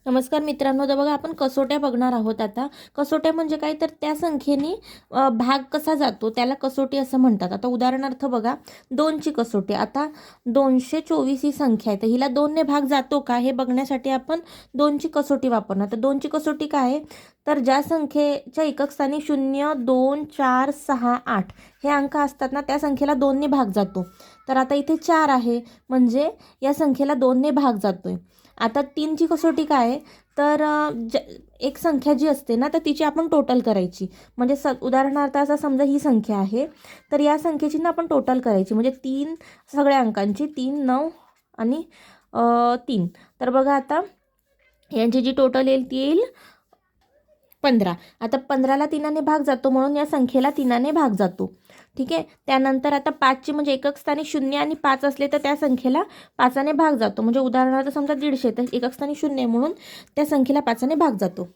नमस्कार मित्रांनो, तर बघा आपण कसोट्या बघणार आहोत. आता कसोट्या म्हणजे काय, तर त्या संख्येने भाग कसा जातो त्याला कसोटी असं म्हणतात. आता उदाहरणार्थ बघा, 2ची कसोटी. आता 224 ही संख्या आहे, तर हिला 2ने भाग जातो का हे बघण्यासाठी आपण 2ची कसोटी वापरणार. तर 2ची कसोटी काय आहे, तर ज्या संख्येच्या एकक स्थानी 0, 2, 4, 6, 8 हे अंक असतात ना, त्या संख्येला 2ने भाग जातो. तर आता इथे 4 आहे, म्हणजे या संख्येला 2ने भाग जातोय. आता 3ची कसोटी काय आहे, तर एक संख्या जी असते ना, तर तिची आपण टोटल करायची. म्हणजे उदाहरणार्थ असं समजा ही संख्या आहे, तर या संख्येची ना आपण टोटल करायची. म्हणजे 3 सगळ्या अंकांची, 3, 9 आणि 3. तर बघा आता यांची जी टोटल येईल ती येईल 15. आता 15ला 3ने भाग जातो, म्हणून या संख्येला 3ने भाग जातो. ठीक आहे. त्यानंतर आता 5ची म्हणजे एकक स्थानी 0 आणि 5 असले तर त्या संख्येला 5ने भाग जातो. म्हणजे उदाहरणार्थ समजा 150, तर एकक स्थानी 0 म्हणून त्या संख्येला 5ने भाग जातो.